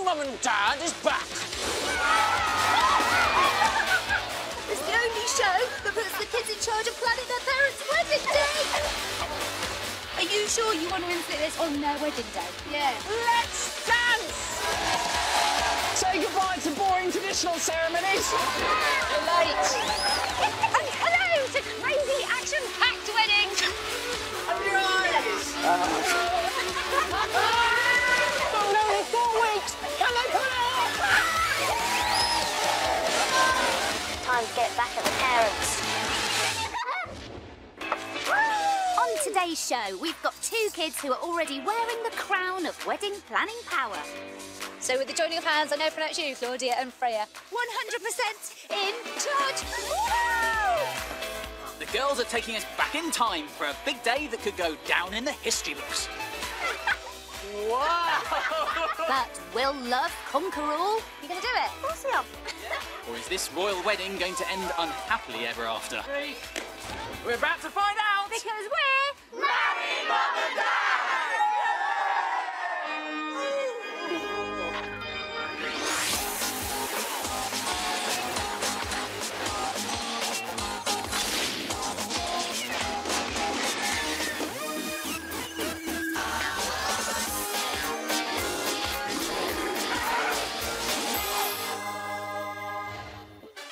Mum and Dad is back. It's the only show that puts the kids in charge of planning their parents' wedding day. Are you sure you want to inflict this on their wedding day? Yeah. Let's dance! Say goodbye to boring traditional ceremonies. You're late. And hello to crazy action-packed weddings. Open your eyes. Oh no, in 4 weeks. Can they pull it off? Time to get back at the parents. On today's show, we've got 2 kids who are already wearing the crown of wedding planning power. So with the joining of hands, I now pronounce you, Claudia and Freya. 100% in charge. The girls are taking us back in time for a big day that could go down in the history books. Wow! But will love conquer all? You gonna do it? Of course we are. Or is this royal wedding going to end unhappily ever after? We're about to find out! Because we're Marry Mum and Dad!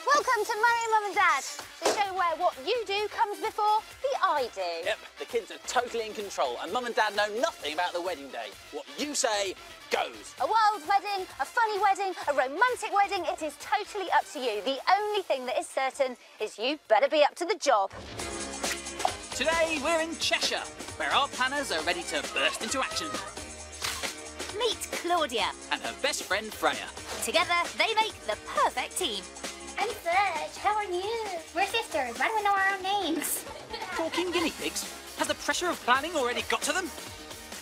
Welcome to Marry Mum and Dad, the show where what you do comes before the I do. Yep, the kids are totally in control and Mum and Dad know nothing about the wedding day. What you say goes. A wild wedding, a funny wedding, a romantic wedding, it is totally up to you. The only thing that is certain is you better be up to the job. Today we're in Cheshire, where our planners are ready to burst into action. Meet Claudia. And her best friend Freya. Together, they make the perfect team. I'm Serge. How are you? We're sisters. Why do we know our own names? Talking guinea pigs, has the pressure of planning already got to them?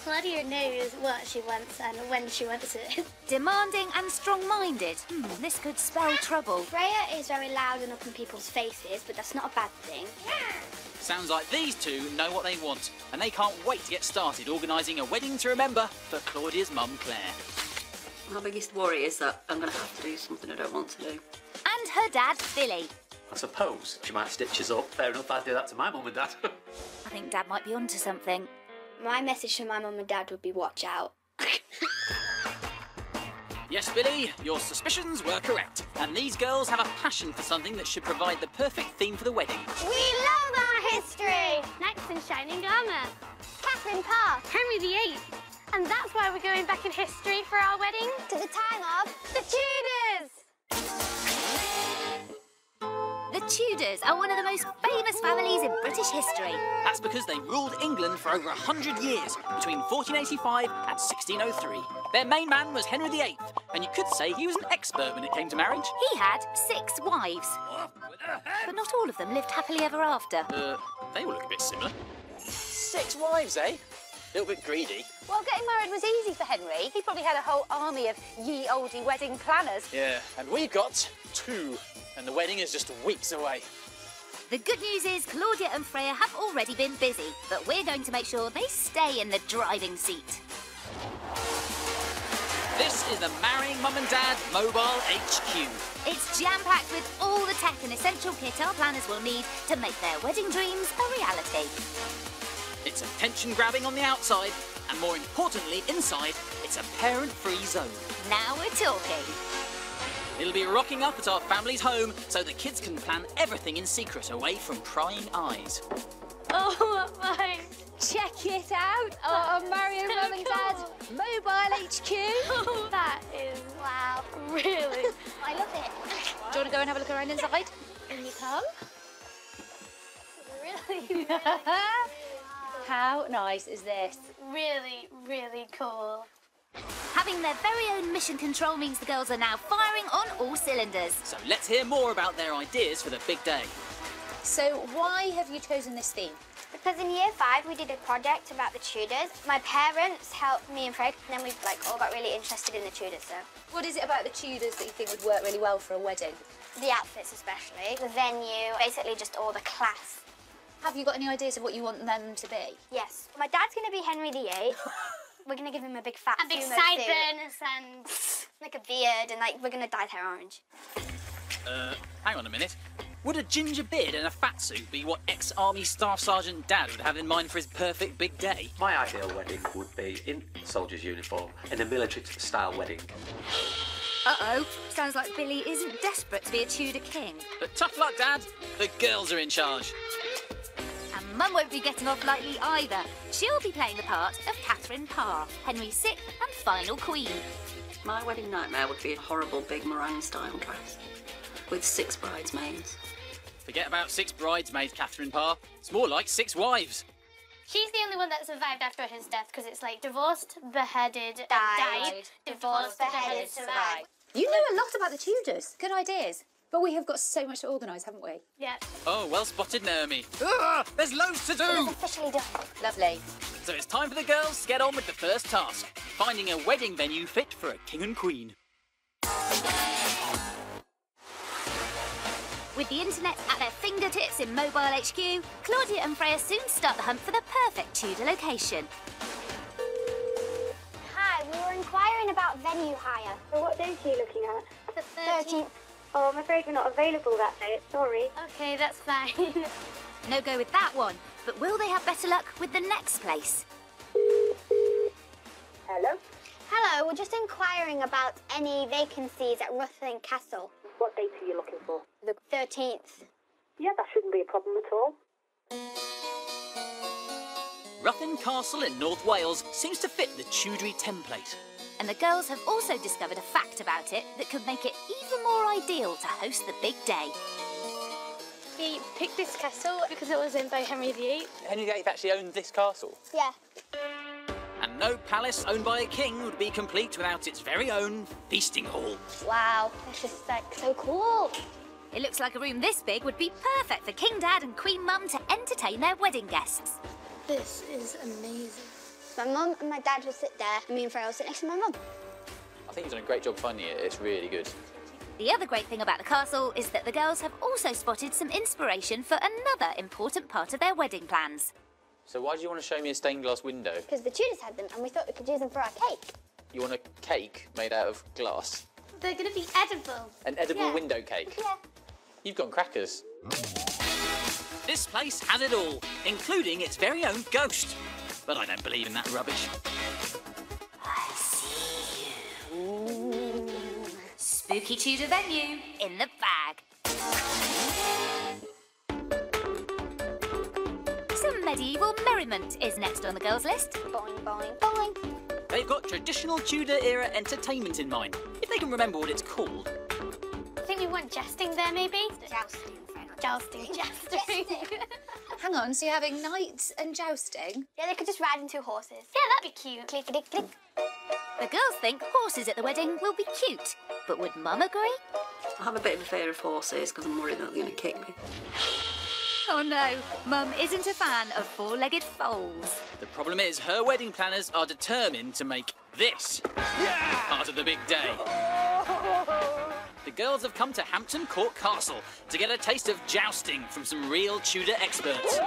Claudia knows what she wants and when she wants it. Demanding and strong-minded. This could spell trouble. Freya is very loud and up in people's faces, but that's not a bad thing. Sounds like these two know what they want, and they can't wait to get started organising a wedding to remember for Claudia's mum, Claire. My biggest worry is that I'm going to have to do something I don't want to do. And her dad, Billy. I suppose she might stitch us up. Fair enough, I'd do that to my mum and dad. I think Dad might be onto something. My message to my mum and dad would be watch out. Yes, Billy, your suspicions were correct. And these girls have a passion for something that should provide the perfect theme for the wedding. We love our history! Knights in shining armour. Catherine Parr. Henry VIII. And that's why we're going back in history for our wedding. To the time of the Tudors! The Tudors are one of the most famous families in British history. That's because they ruled England for over 100 years, between 1485 and 1603. Their main man was Henry VIII, and you could say he was an expert when it came to marriage. He had 6 wives. But not all of them lived happily ever after. They all look a bit similar. 6 wives, eh? A little bit greedy. Well, getting married was easy for Henry. He probably had a whole army of ye olde wedding planners. Yeah, and we've got 2, and the wedding is just weeks away. The good news is Claudia and Freya have already been busy, but we're going to make sure they stay in the driving seat. This is the Marrying Mum and Dad Mobile HQ. It's jam-packed with all the tech and essential kit our planners will need to make their wedding dreams a reality. It's attention-grabbing on the outside, and more importantly, inside, it's a parent-free zone. Now we're talking. It'll be rocking up at our family's home so the kids can plan everything in secret away from prying eyes. Oh my! Check it out, our Marrying Mum and Dad Mobile HQ. That is, wow, really. I love it. Do you want to go and have a look around inside? Can you come? Really? How nice is this? Really, really cool. Having their very own mission control means the girls are now firing on all cylinders. So let's hear more about their ideas for the big day. So why have you chosen this theme? Because in year 5 we did a project about the Tudors. My parents helped me and Fred, and then we all got really interested in the Tudors. So What is it about the Tudors that you think would work really well for a wedding? the outfits especially, the venue, basically just all the class. Have you got any ideas of what you want them to be? Yes. My dad's going to be Henry VIII. We're going to give him a big fat And big sumo suit. sideburns and Like a beard, and like we're gonna dye hair orange. Hang on a minute. Would a ginger beard and a fat suit be what ex-army Staff Sergeant Dad would have in mind for his perfect big day? My ideal wedding would be in soldier's uniform, in a military-style wedding. Uh-oh, sounds like Billy isn't desperate to be a Tudor king. But tough luck, Dad. The girls are in charge. And Mum won't be getting off lightly either. She'll be playing the part of Catherine Parr, Henry's 6th and final queen. My wedding nightmare would be a horrible big meringue-style dress with 6 bridesmaids. Forget about 6 bridesmaids, Catherine Parr. It's more like 6 wives. She's the only one that survived after his death because it's like divorced, beheaded, died, divorced, beheaded, survived. You know a lot about the Tudors. Good ideas. But we have got so much to organise, haven't we? Yeah. Oh, well spotted, Naomi. Ugh, there's loads to do. Officially done. Lovely. So it's time for the girls to get on with the first task, finding a wedding venue fit for a king and queen. With the internet at their fingertips in Mobile HQ, Claudia and Freya soon start the hunt for the perfect Tudor location. Hi, we were inquiring about venue hire. So what date are you looking at? The 13th. Oh, I'm afraid we're not available that day. Sorry. Okay, that's fine. No go with that one, but will they have better luck with the next place? Hello? Hello, we're just inquiring about any vacancies at Rutland Castle. What date are you looking for? The 13th. Yeah, that shouldn't be a problem at all. Ruthin Castle in North Wales seems to fit the Tudory template. And the girls have also discovered a fact about it that could make it even more ideal to host the big day. We picked this castle because it was owned by Henry VIII. Henry VIII actually owned this castle. Yeah. And no palace owned by a king would be complete without its very own feasting hall. Wow, that's just like so cool. It looks like a room this big would be perfect for King Dad and Queen Mum to entertain their wedding guests. This is amazing. My mum and my dad will sit there, and me and Freya will sit next to my mum. I think you've done a great job finding it. It's really good. The other great thing about the castle is that the girls have also spotted some inspiration for another important part of their wedding plans. So why do you want to show me a stained glass window? Because the Tudors had them, and we thought we could use them for our cake. You want a cake made out of glass? They're going to be edible. An edible Yeah. window cake? Yeah. You've got crackers. This place has it all, including its very own ghost. But I don't believe in that rubbish. I see you. Spooky Tudor venue in the bag. Some medieval merriment is next on the girls' list. Boing, boing, boing. They've got traditional Tudor-era entertainment in mind, if they can remember what it's called. I think we want jesting there, maybe? Jousting. Jousting. Jousting. Hang on, so you're having knights and jousting? Yeah, they could just ride in 2 horses. Yeah, that'd be cute. Clickety-click. The girls think horses at the wedding will be cute, but would Mum agree? I have a bit of a fear of horses because I'm worried that they're going to kick me. Oh no, Mum isn't a fan of 4-legged foals. The problem is her wedding planners are determined to make this part of the big day. The girls have come to Hampton Court Castle to get a taste of jousting from some real Tudor experts.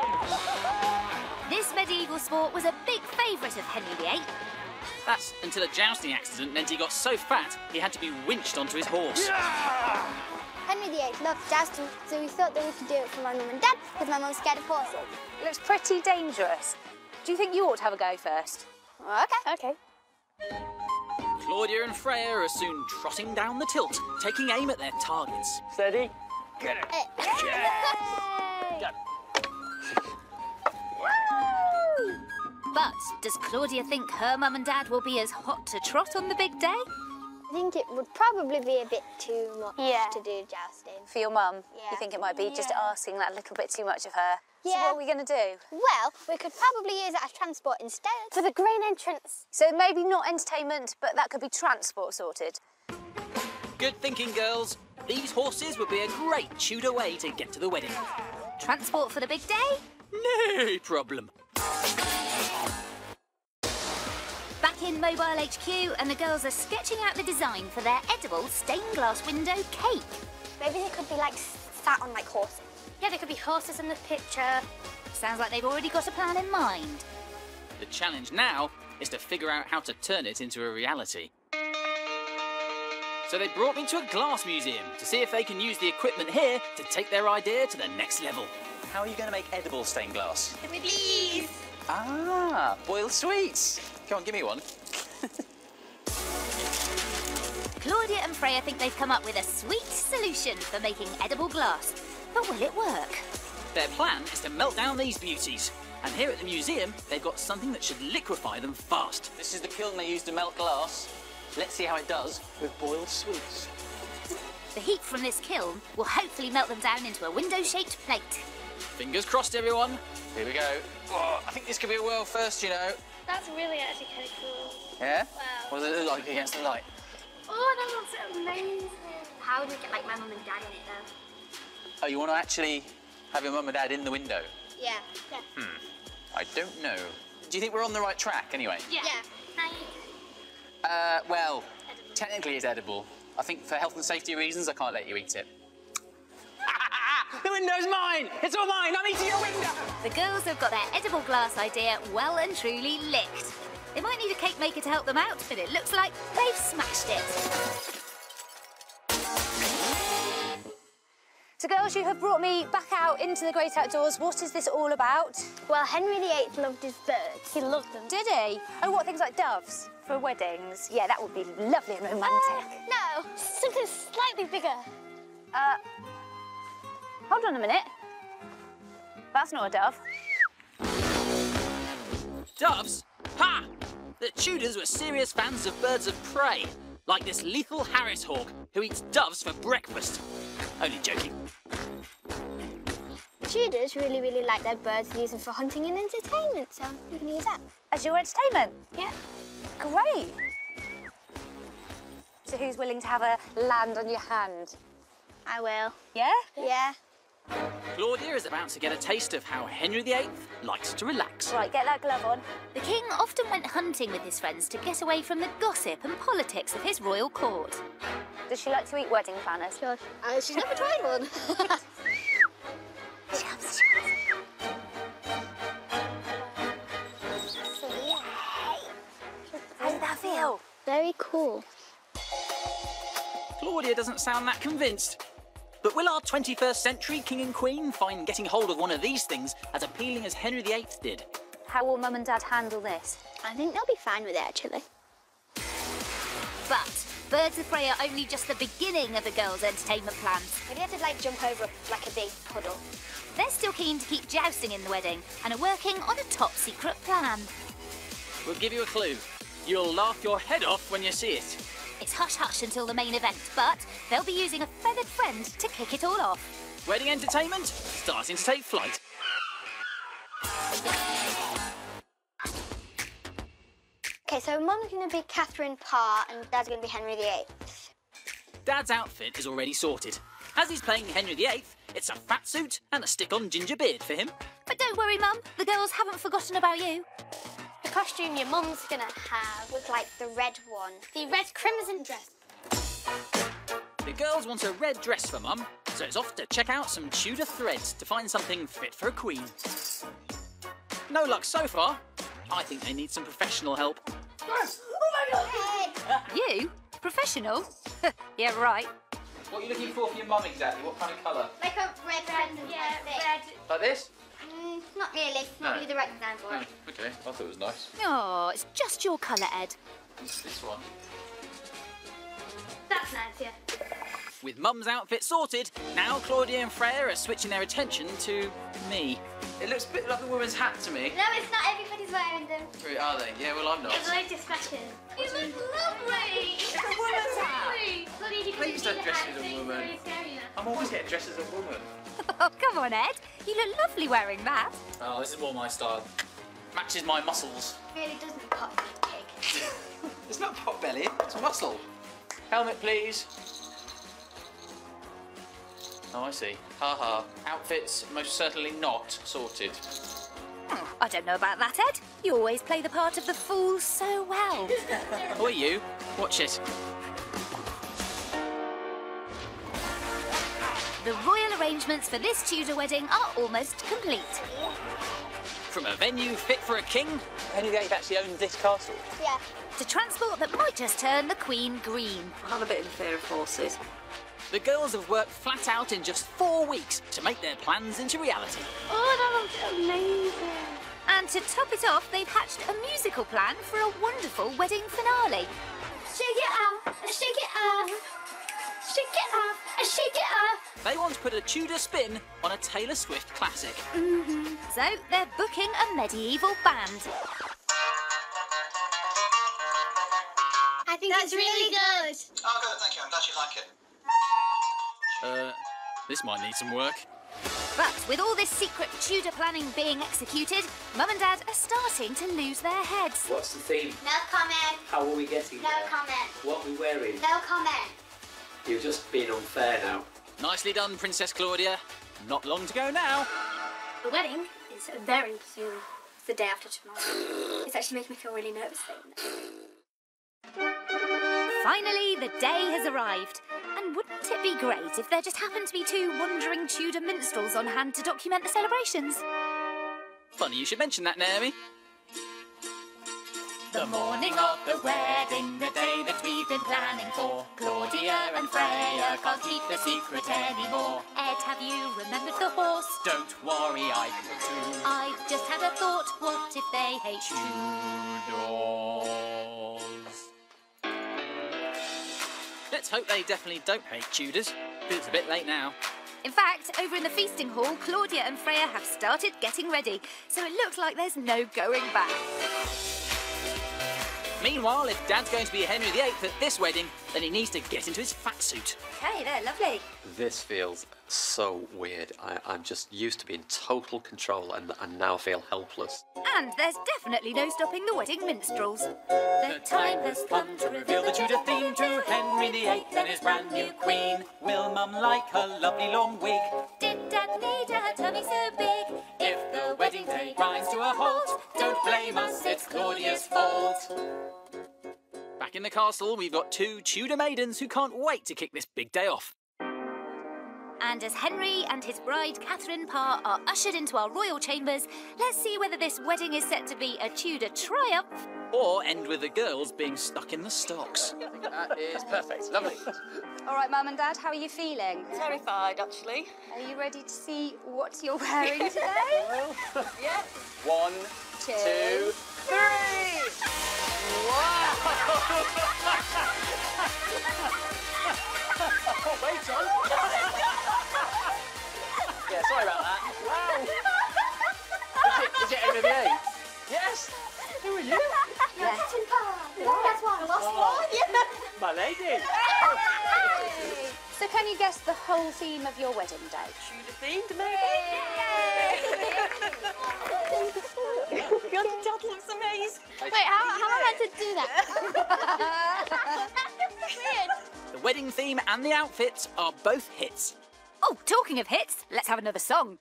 This medieval sport was a big favourite of Henry VIII. That's until a jousting accident meant he got so fat he had to be winched onto his horse. Henry VIII loved jousting, so we thought that we could do it for my mum and dad, because my mum's scared of horses. It looks pretty dangerous. Do you think you ought to have a go first? Okay. Claudia and Freya are soon trotting down the tilt, taking aim at their targets. Steady. Get it. Yay! But does Claudia think her mum and dad will be as hot to trot on the big day? I think it would probably be a bit too much to do jousting. For your mum? Yeah. You think it might be just Yeah. asking that little bit too much of her? So Yeah. what are we going to do? Well, we could probably use it as transport instead. For the grain entrance. So maybe not entertainment, but that could be transport sorted. Good thinking, girls. These horses would be a great Tudor way to get to the wedding. Transport for the big day? No problem. Back in Mobile HQ, and the girls are sketching out the design for their edible stained glass window cake. Maybe they could be like sat on like horses. Yeah, there could be horses in the picture. Sounds like they've already got a plan in mind. The challenge now is to figure out how to turn it into a reality. So they brought me to a glass museum to see if they can use the equipment here to take their idea to the next level. How are you going to make edible stained glass? With these. Ah, boiled sweets. Come on, give me one. Claudia and Freya think they've come up with a sweet solution for making edible glass. But will it work? Their plan is to melt down these beauties. And here at the museum, they've got something that should liquefy them fast. This is the kiln they use to melt glass. Let's see how it does with boiled sweets. The heat from this kiln will hopefully melt them down into a window-shaped plate. Fingers crossed, everyone. Here we go. Oh, I think this could be a world first, you know. That's really actually kind of cool. Yeah? Wow. What does it look like against the light? Oh, that looks amazing. How would we get like my mum and dad in it though? Oh, you want to actually have your mum and dad in the window? Yeah. I don't know. Do you think we're on the right track anyway? Yeah. Well, technically it's edible. I think for health and safety reasons, I can't let you eat it. The window's mine! It's all mine! I'm eating your window! The girls have got their edible glass idea well and truly licked. They might need a cake maker to help them out, but it looks like they've smashed it. So girls, you have brought me back out into the great outdoors. What is this all about? Well, Henry VIII loved his birds. He loved them. Did he? Oh, what, things like doves for weddings? Yeah, that would be lovely and romantic. No, something slightly bigger. Hold on a minute. That's not a dove. Doves? Ha! The Tudors were serious fans of birds of prey, like this lethal Harris hawk who eats doves for breakfast. Only joking. Tudors really like their birds to use them for hunting and entertainment, so you can use that. As your entertainment? Yeah. Great. So who's willing to have a land on your hand? I will. Yeah? Yeah. Claudia is about to get a taste of how Henry VIII likes to relax. Right, get that glove on. The king often went hunting with his friends to get away from the gossip and politics of his royal court. Does she like to eat wedding planners? Sure. She's never tried one. How did that feel? Very cool. Claudia doesn't sound that convinced. But will our 21st century king and queen find getting hold of one of these things as appealing as Henry VIII did? How will Mum and Dad handle this? I think they'll be fine with it, actually. But Birds of Prey are only just the beginning of the girls' entertainment plans. Maybe have to, like, jump over, like, a big puddle. They're still keen to keep jousting in the wedding and are working on a top-secret plan. We'll give you a clue. You'll laugh your head off when you see it. It's hush-hush until the main event, but they'll be using a feathered friend to kick it all off. Wedding entertainment starting to take flight. Okay, so Mum's going to be Catherine Parr and Dad's going to be Henry VIII. Dad's outfit is already sorted. As he's playing Henry VIII, it's a fat suit and a stick-on ginger beard for him. But don't worry, Mum. The girls haven't forgotten about you. The costume your mum's going to have looks like the red one. The red crimson dress. The girls want a red dress for Mum, so it's off to check out some Tudor threads to find something fit for a queen. No luck so far. I think they need some professional help. You? Professional? Yeah, right. What are you looking for your mum exactly? What kind of colour? Like a red red. Like this? Not really. Not really the right design for it. Okay, I thought it was nice. Oh, it's just your colour, Ed. This one. That's nice, yeah. With Mum's outfit sorted, now Claudia and Freya are switching their attention to me. It looks a bit like a woman's hat to me. No, it's not. Everybody's wearing them. Really, are they? Yeah, well, I'm not. It's loads of fashion. You look lovely. It's a woman's hat. Please don't dress as a woman. Very scary now. I'm always getting dressed as a woman. Oh, come on, Ed. You look lovely wearing that. Oh, this is more my style. Matches my muscles. Really doesn't pop big. It's not pot belly, it's muscle. Helmet, please. Oh, I see. Ha. Outfits most certainly not sorted. Oh, I don't know about that, Ed. You always play the part of the fool so well. Or you. Watch it. The royal arrangements for this Tudor wedding are almost complete. From a venue fit for a king. Henry VIII actually owned this castle. Yeah. To transport that might just turn the Queen green. I have a bit of a fear of horses. The girls have worked flat out in just 4 weeks to make their plans into reality. Oh, that looks amazing. And to top it off, they've hatched a musical plan for a wonderful wedding finale. Shake it off, shake it off. Shake it off, shake it off. They want to put a Tudor spin on a Taylor Swift classic. So they're booking a medieval band. I think it's really good. Oh, good, thank you. I'm glad you like it. This might need some work. But with all this secret Tudor planning being executed, Mum and Dad are starting to lose their heads. What's the theme? No comment. How are we getting No there? comment. What are we wearing? No comment. You're just being unfair now. Nicely done, Princess Claudia. Not long to go now. The wedding is very soon. It's the day after tomorrow. It's actually making me feel really nervous saying that. Finally, the day has arrived. And wouldn't it be great if there just happened to be 2 wandering Tudor minstrels on hand to document the celebrations? Funny you should mention that, Naomi. The morning of the wedding, the day that we've been planning for. Claudia and Freya can't keep the secret anymore. Ed, have you remembered the horse? Don't worry, I will too. I've just had a thought, what if they hate Tudors. Let's hope they definitely don't hate Tudors. But it's a bit late now. In fact, over in the feasting hall, Claudia and Freya have started getting ready, so it looks like there's no going back. Meanwhile, if Dad's going to be Henry VIII at this wedding, then he needs to get into his fat suit. Okay, they're lovely. This feels so weird. I'm just used to being total control and now feel helpless. And there's definitely no stopping the wedding minstrels. The time has come to reveal the Tudor theme to Henry VIII and his brand new queen. Will Mum like her lovely long wig? Did Dad need her tummy so big? If the wedding day grinds to a halt, don't blame us, it's Claudia's fault. Back in the castle, we've got 2 Tudor maidens who can't wait to kick this big day off. And as Henry and his bride Catherine Parr are ushered into our royal chambers, let's see whether this wedding is set to be a Tudor triumph. Or end with the girls being stuck in the stocks. That is perfect. Lovely. All right, Mum and Dad, how are you feeling? Terrified, actually. Are you ready to see what you're wearing today? Yeah. 1, 2, 3. Wow! Oh, wait on. Yeah, sorry about that. Wow. Is it Henry VIII? Yes. Who are you? Yes. That's why I lost one. My lady. So can you guess the whole theme of your wedding day? Tudor themed, maybe? Your dad looks amazing. Wait, how am I meant to do that? Weird. The wedding theme and the outfits are both hits. Oh, talking of hits, let's have another song.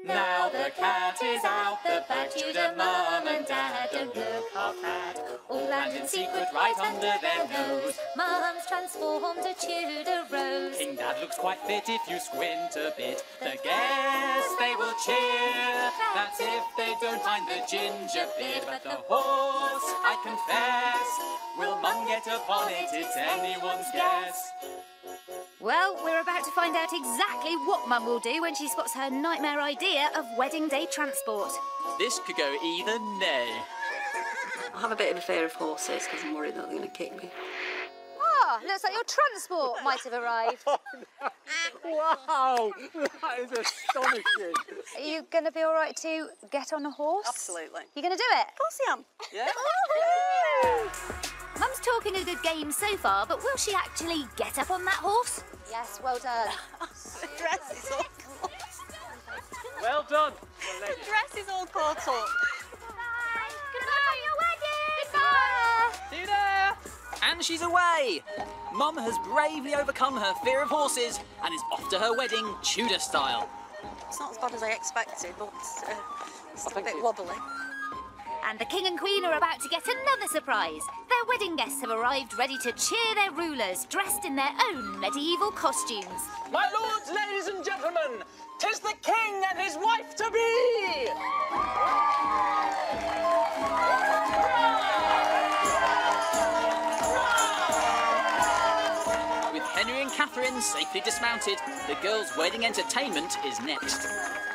Now the cat is out the back, Tudor Mum and Dad don't look half bad. All planned in secret right under their nose. Mum's transformed a Tudor rose. King Dad looks quite fit if you squint a bit. The guests, they will cheer. That's if they don't mind the ginger beard. But the horse, I confess, will Mum get upon it? It's anyone's guess. Well, we're about to find out exactly what Mum will do when she spots her nightmare idea of wedding day transport. This could go either nay. I have a bit of a fear of horses because I'm worried that they're going to kick me. Ah, looks like your transport might have arrived. Wow, that is astonishing. Are you going to be all right to get on a horse? Absolutely. You going to do it? Of course I am. Yeah? Mum's talking a good game so far, but will she actually get up on that horse? Yes, well done. The dress is all caught. Well done. The dress is all caught up. Good luck on your wedding. See you there. And she's away. Mum has bravely overcome her fear of horses and is off to her wedding Tudor style. It's not as bad as I expected, but it's a bit wobbly. And the King and Queen are about to get another surprise. Their Their wedding guests have arrived ready to cheer their rulers, dressed in their own medieval costumes. My lords, ladies and gentlemen, 'tis the king and his wife-to-be! With Henry and Catherine safely dismounted, the girls' wedding entertainment is next.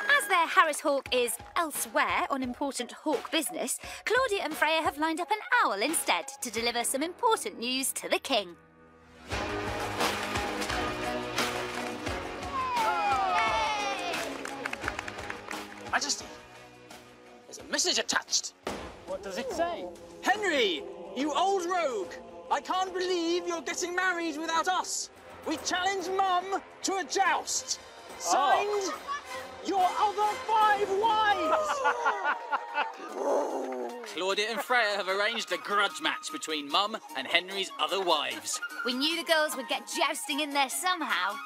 As their Harris Hawk is elsewhere on important hawk business, Claudia and Freya have lined up an owl instead to deliver some important news to the king. Majesty, there's a message attached. What does it say? Henry, you old rogue! I can't believe you're getting married without us. We challenge Mum to a joust. Signed, your other 5 wives. Claudia and Freya have arranged a grudge match between Mum and Henry's other wives. We knew the girls would get jousting in there somehow.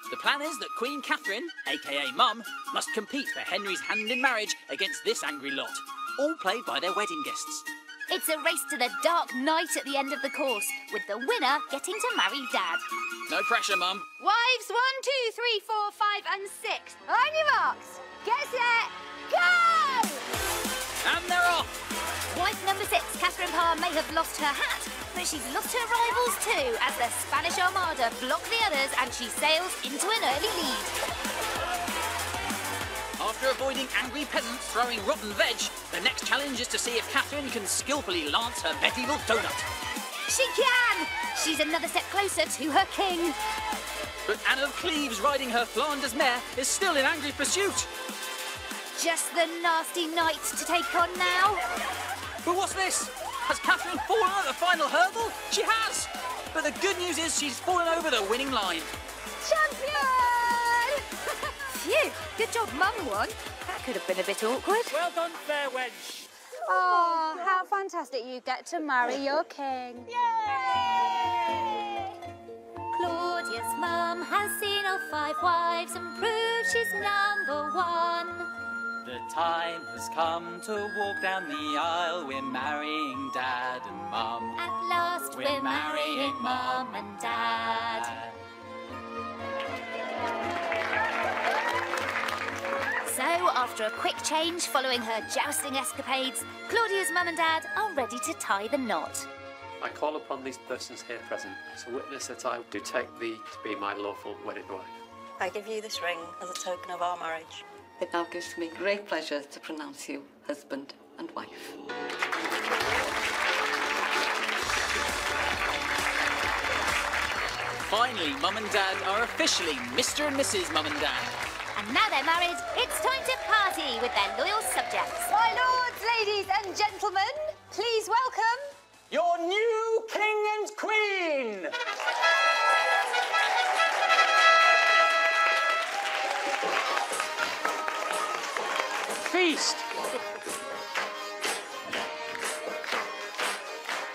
The plan is that Queen Catherine, aka Mum, must compete for Henry's hand in marriage against this angry lot, all played by their wedding guests. It's a race to the dark night at the end of the course, with the winner getting to marry Dad. No pressure, Mum. Wives 1, 2, 3, 4, 5 and 6. On your marks. Get set. Go! And they're off! Wife number 6, Catherine Parr, may have lost her hat, but she's lost her rivals too, as the Spanish Armada block the others and she sails into an early lead. After avoiding angry peasants throwing rotten veg, the next challenge is to see if Catherine can skillfully lance her medieval donut. She can! She's another step closer to her king. But Anne of Cleves riding her Flanders mare is still in angry pursuit. Just the nasty knight to take on now. But what's this? Has Catherine fallen at the final hurdle? She has! But the good news is she's fallen over the winning line. Champion! Phew, good job Mum won. That could have been a bit awkward. Well done, fair wench. Oh, how fantastic you get to marry your king. Yay! Claudia's mum has seen all 5 wives and proved she's number 1. The time has come to walk down the aisle. We're marrying Dad and Mum. At last we're marrying Mum and Dad. So, after a quick change following her jousting escapades, Claudia's mum and dad are ready to tie the knot. I call upon these persons here present to witness that I do take thee to be my lawful wedded wife. I give you this ring as a token of our marriage. It now gives me great pleasure to pronounce you husband and wife. Finally, Mum and Dad are officially Mr. and Mrs. Mum and Dad. And now they're married, it's time to party with their loyal subjects. My lords, ladies and gentlemen, please welcome Your new king and queen! Feast!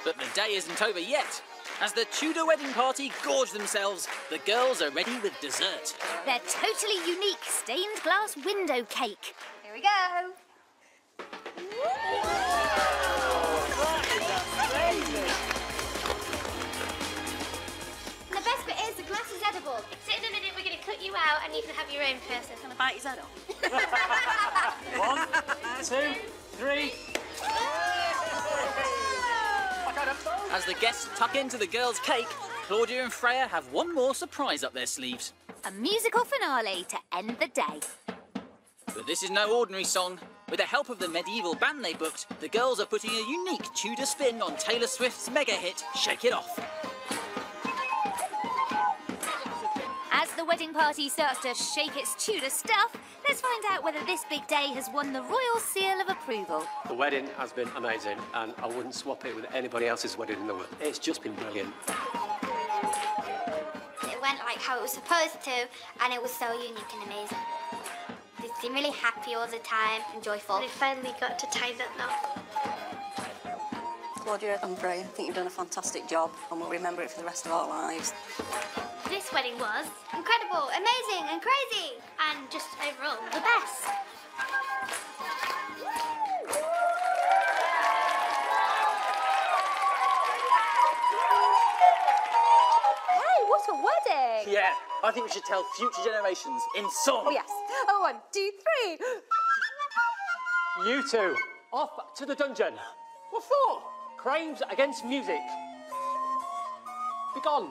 But the day isn't over yet. As the Tudor wedding party gorge themselves, the girls are ready with dessert. Their totally unique stained glass window cake. Here we go. And the best bit is the glass is edible. So in a minute we're going to cut you out and you can have your own person. Gonna bite his head off. 1, 2, 3. As the guests tuck into the girls' cake, Claudia and Freya have one more surprise up their sleeves. A musical finale to end the day. But this is no ordinary song. With the help of the medieval band they booked, the girls are putting a unique Tudor spin on Taylor Swift's mega hit, Shake It Off. As the wedding party starts to shake its Tudor stuff, let's find out whether this big day has won the royal seal of approval. The wedding has been amazing, and I wouldn't swap it with anybody else's wedding in the world. It's just been brilliant. It went like how it was supposed to, and it was so unique and amazing. They seemed really happy all the time and joyful. We finally got to tie that knot. Claudia and Freya, I think you've done a fantastic job and we'll remember it for the rest of our lives. This wedding was incredible, amazing and crazy, and just overall the best. What a wedding! Yeah, I think we should tell future generations in song. Oh, yes. Oh, 1, 2, 3. You two, off to the dungeon. What for? Crimes against music. Be gone.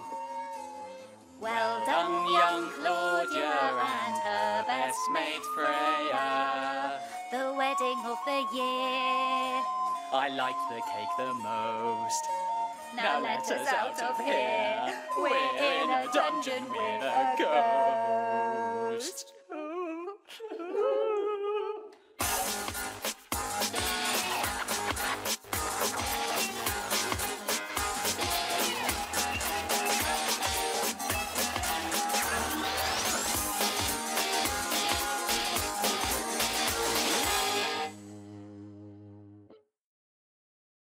Well done, young Claudia and her best mate Freya. The wedding of the year. I liked the cake the most. Now let us out of here. We're in a dungeon with a ghost.